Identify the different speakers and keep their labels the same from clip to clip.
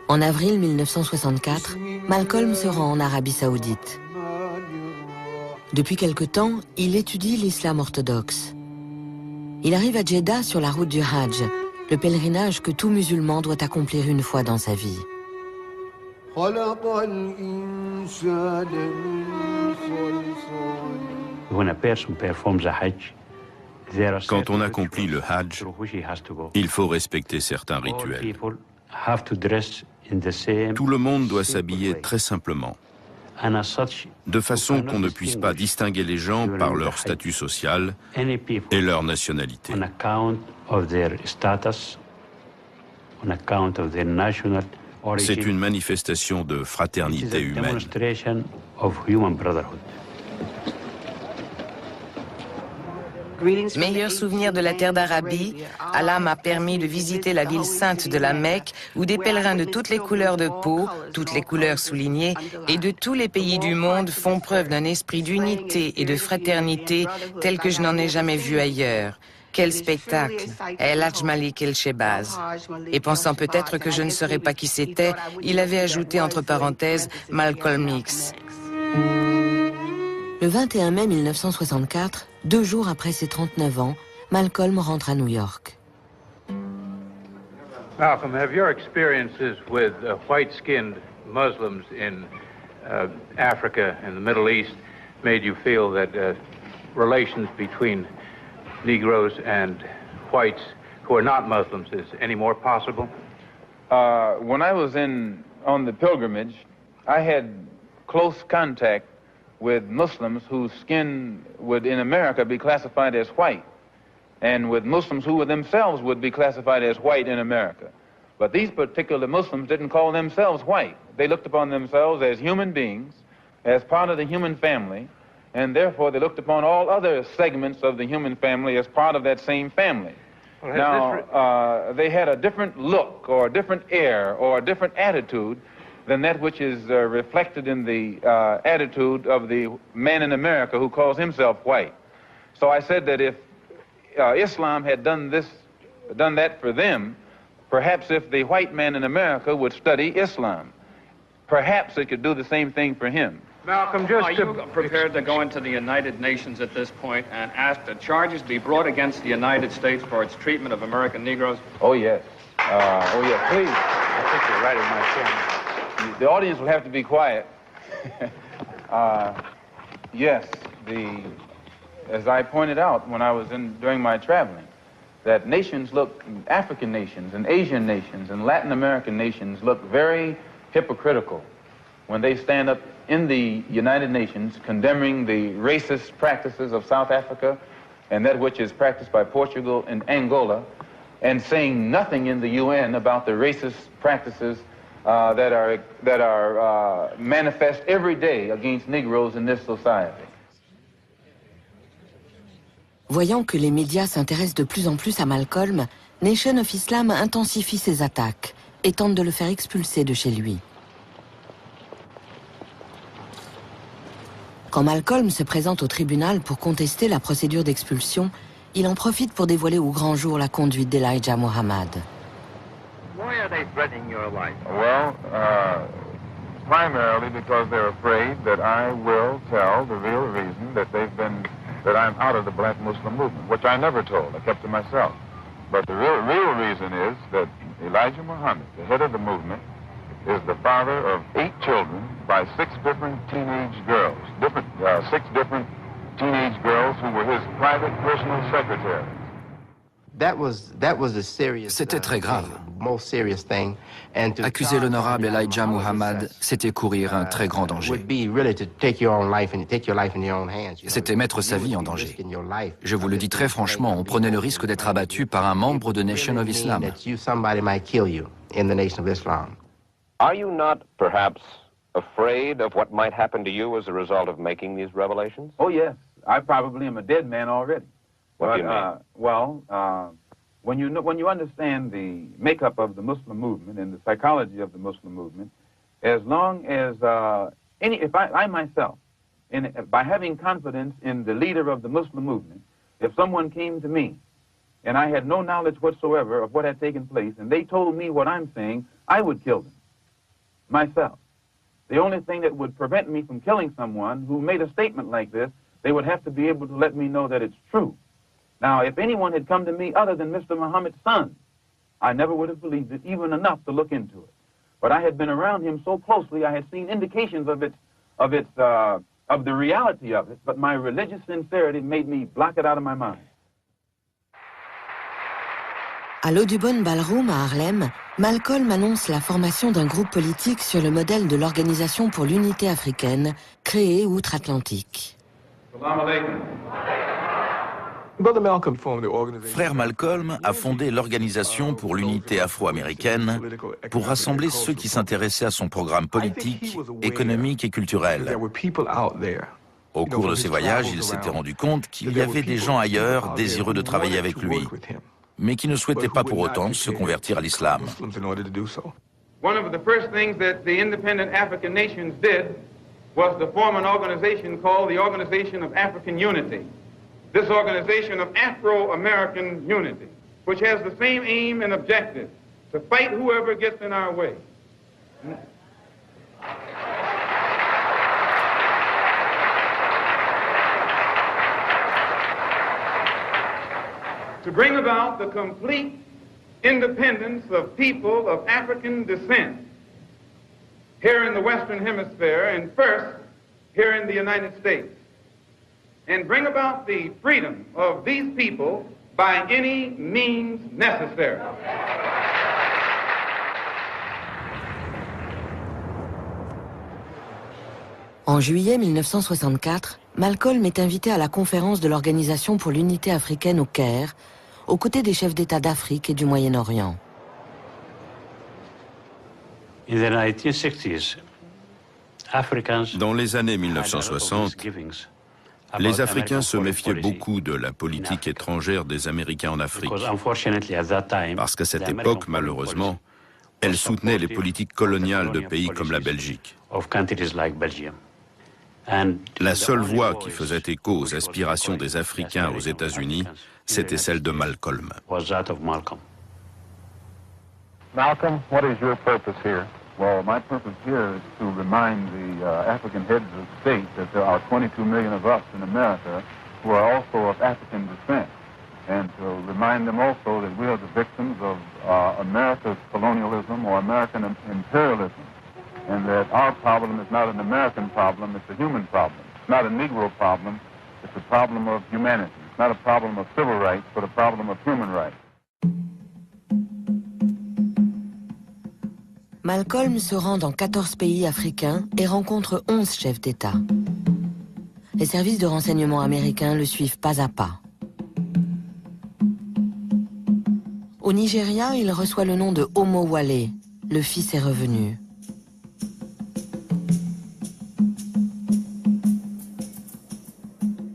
Speaker 1: En avril 1964, Malcolm se rend en Arabie Saoudite. Depuis quelque temps, il étudie l'islam orthodoxe. Il arrive à Jeddah sur la route du Hajj, le pèlerinage que tout musulman doit accomplir une fois dans sa vie.
Speaker 2: Quand on accomplit le Hajj, il faut respecter certains rituels. Tout le monde doit s'habiller très simplement, de façon qu'on ne puisse pas distinguer les gens par leur statut social et leur nationalité. C'est une manifestation de fraternité humaine.
Speaker 3: Meilleur souvenir de la terre d'Arabie, Allah m'a permis de visiter la ville sainte de la Mecque, où des pèlerins de toutes les couleurs de peau, toutes les couleurs soulignées, et de tous les pays du monde font preuve d'un esprit d'unité et de fraternité tel que je n'en ai jamais vu ailleurs. Quel spectacle! El Hadj Malik El Shebaz. Et pensant peut-être que je ne saurais pas qui c'était, il avait ajouté entre parenthèses Malcolm X.
Speaker 1: Le 21 mai 1964, 2 jours après ses 39 ans, Malcolm rentre à New York.
Speaker 4: Malcolm, have your experiences with white-skinned Muslims in Africa and the Middle East made you feel that relations between Negroes and whites who are not Muslims is any more possible?
Speaker 5: When I was on the pilgrimage, I had close contact with Muslims whose skin would in America be classified as white, and with Muslims who themselves would be classified as white in America. But these particular Muslims didn't call themselves white. They looked upon themselves as human beings, as part of the human family, and therefore they looked upon all other segments of the human family as part of that same family. Well, now, they had a different look or a different air or a different attitude than that which is reflected in the attitude of the man in America who calls himself white. So I said that if Islam had done that for them, perhaps if the white man in America would study Islam, perhaps it could do the same thing for him.
Speaker 4: Malcolm,
Speaker 6: are you prepared to go into the United Nations at this point and ask that charges be brought against the United States for its treatment of American Negroes?
Speaker 5: Oh, yes. Oh, yes, please. I think you're right in my chair. The audience will have to be quiet. Yes, as I pointed out when I was during my traveling, that nations look, African nations and Asian nations and Latin American nations look very hypocritical when they stand up in the United Nations condemning the racist practices of South Africa and that which is practiced by Portugal and Angola, and saying nothing in the UN about the racist practices that are manifest every day against Negroes in this society.
Speaker 1: Voyant que les médias s'intéressent de plus en plus à Malcolm, Nation of Islam intensifie ses attaques et tente de le faire expulser de chez lui. Quand Malcolm se présente au tribunal pour contester la procédure d'expulsion, il en profite pour dévoiler au grand jour la conduite d'Elijah Muhammad.
Speaker 4: Why are they threatening your life?
Speaker 5: Well, primarily because they're afraid that I will tell the real reason that I'm out of the black Muslim movement, which I never told. I kept to myself. But the real reason is that Elijah Muhammad, the head of the movement, is the father of 8 children by 6 different teenage girls, 6 different teenage girls who were his private personal secretaries.
Speaker 7: C'était très grave. Accuser l'honorable Elijah Muhammad, c'était courir un très grand danger. C'était mettre sa vie en danger. Je vous le dis très franchement, on prenait le risque d'être abattu par un membre de Nation of Islam.
Speaker 8: Are you not perhaps afraid of what might happen to you as a result of making these revelations?
Speaker 5: Oh, yes. I probably am a dead man already.
Speaker 8: What do you mean?
Speaker 5: Well, when you understand the makeup of the Muslim movement and the psychology of the Muslim movement, as long as if I myself, by having confidence in the leader of the Muslim movement, if someone came to me and I had no knowledge whatsoever of what had taken place, and they told me what I'm saying, I would kill them myself. The only thing that would prevent me from killing someone who made a statement like this, they would have to be able to let me know that it's true. Now, if anyone had come to me other than Mr. Muhammad's son, I never would have believed it, even enough to look into it. But I had been around him so closely, I had seen indications of the reality of it, but my religious sincerity made me block it out of my mind.
Speaker 1: À l'Audubon Ballroom à Harlem, Malcolm annonce la formation d'un groupe politique sur le modèle de l'Organisation pour l'Unité africaine, créée outre-Atlantique.
Speaker 9: Frère Malcolm a fondé l'Organisation pour l'Unité afro-américaine pour rassembler ceux qui s'intéressaient à son programme politique, économique et culturel. Au cours de ses voyages, il s'était rendu compte qu'il y avait des gens ailleurs désireux de travailler avec lui, mais qui ne souhaitaient pas pour autant se convertir à l'islam.
Speaker 5: One of the first things that the independent African nations did was to form an organization called the Organization of African Unity. This organization of Afro-American unity, which has the same aim and objective, to fight whoever gets in our way. To bring about the complete independence of people of African descent here in the Western Hemisphere, and first here in the United States, and bring about the freedom of these people by any means necessary.
Speaker 1: En juillet 1964, Malcolm est invité à la conférence de l'Organisation pour l'Unité africaine au Caire, aux côtés des chefs d'État d'Afrique et du Moyen-Orient.
Speaker 2: Dans les années 1960, les Africains se méfiaient beaucoup de la politique étrangère des Américains en Afrique, parce qu'à cette époque, malheureusement, elle soutenait les politiques coloniales de pays comme la Belgique. La seule voix qui faisait écho aux aspirations des Africains aux États-Unis, c'était celle de Malcolm.
Speaker 10: Malcolm, what is your purpose here? Well, my purpose here is to remind the African heads of state that there are 22 million of us in America who are also of African descent, and to remind them also that we are the victims of America's colonialism or American imperialism, and that our problem is not an American problem, it's a human problem. It's not a Negro problem, it's a problem of humanity. It's not a problem of civil rights, but a problem of human rights.
Speaker 1: Malcolm se rend dans 14 pays africains et rencontre 11 chefs d'État. Les services de renseignement américains le suivent pas à pas. Au Nigeria, il reçoit le nom de Homo Wale, le fils est revenu.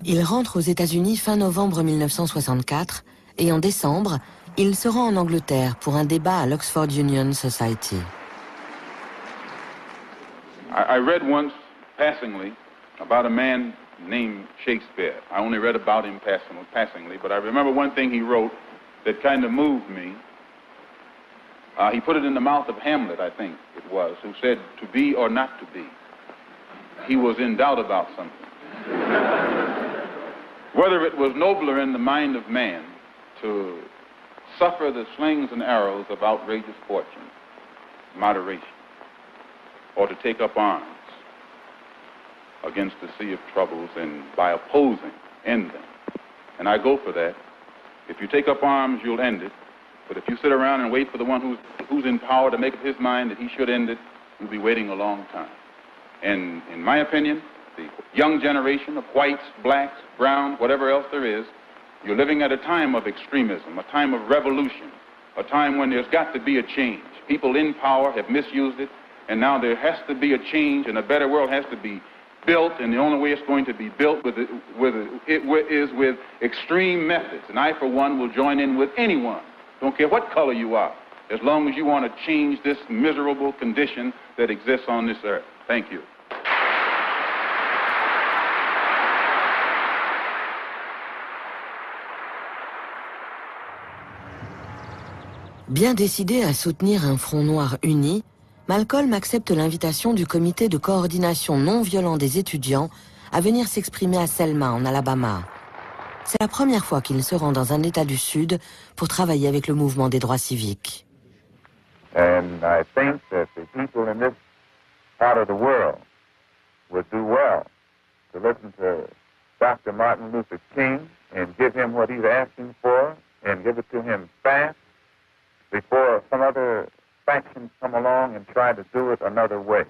Speaker 1: Il rentre aux États-Unis fin novembre 1964 et en décembre, il se rend en Angleterre pour un débat à l'Oxford Union Society.
Speaker 5: I read once, passingly, about a man named Shakespeare. I only read about him passingly, but I remember one thing he wrote that kind of moved me. He put it in the mouth of Hamlet, I think it was, who said, to be or not to be. He was in doubt about something. Whether it was nobler in the mind of man to suffer the slings and arrows of outrageous fortune, moderation, or to take up arms against the sea of troubles and by opposing, end them. And I go for that. If you take up arms, you'll end it. But if you sit around and wait for the one who's in power to make up his mind that he should end it, you'll be waiting a long time. And in my opinion, the young generation of whites, blacks, browns, whatever else there is, you're living at a time of extremism, a time of revolution, a time when there's got to be a change. People in power have misused it, and now there has to be a change, and a better world has to be built, and the only way it's going to be built is with extreme methods. And I, for one, will join in with anyone, don't care what color you are, as long as you want to change this miserable condition that exists on this earth. Thank you.
Speaker 1: Bien décidé à soutenir un front noir uni, Malcolm accepte l'invitation du comité de coordination non violent des étudiants à venir s'exprimer à Selma, en Alabama. C'est la première fois qu'il se rend dans un État du Sud pour travailler avec le mouvement des droits civiques.
Speaker 10: And I think that the people in this part of the world would do well to listen to Dr. Martin Luther King and give him what he's asking for and give it to him fast before some other factions come along and try to do it another way.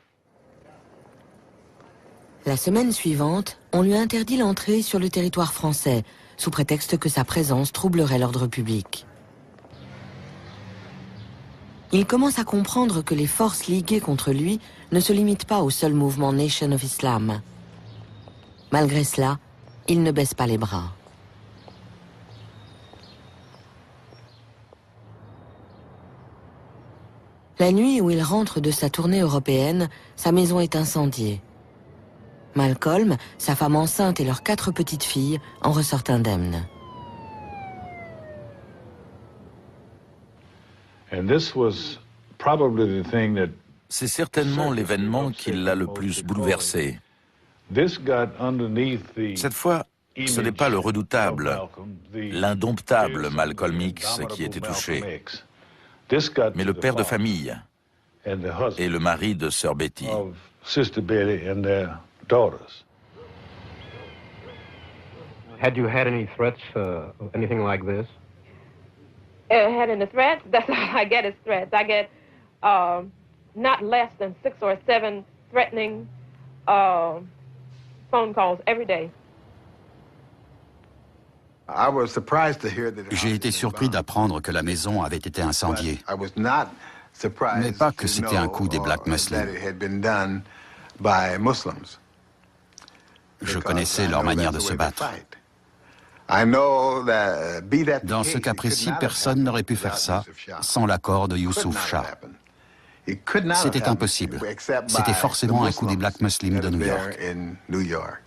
Speaker 1: La semaine suivante, on lui interdit l'entrée sur le territoire français, sous prétexte que sa présence troublerait l'ordre public. Il commence à comprendre que les forces liguées contre lui ne se limitent pas au seul mouvement Nation of Islam. Malgré cela, il ne baisse pas les bras. La nuit où il rentre de sa tournée européenne, sa maison est incendiée. Malcolm, sa femme enceinte et leurs 4 petites filles en ressortent indemnes.
Speaker 9: C'est certainement l'événement qui l'a le plus bouleversé. Cette fois, ce n'est pas le redoutable, l'indomptable Malcolm X qui était touché, mais le père de famille et le mari de sœur Betty.
Speaker 11: Had you had any threats, anything like this?
Speaker 12: Had any threats? That's all I get is threats. I get not less than 6 or 7 threatening phone calls every day.
Speaker 13: J'ai été surpris d'apprendre que la maison avait été incendiée, mais pas que c'était un coup des Black Muslims. Je connaissais leur manière de se battre. Dans ce cas précis, personne n'aurait pu faire ça sans l'accord de Youssouf Shah. C'était impossible. C'était forcément un coup des Black Muslims de New York.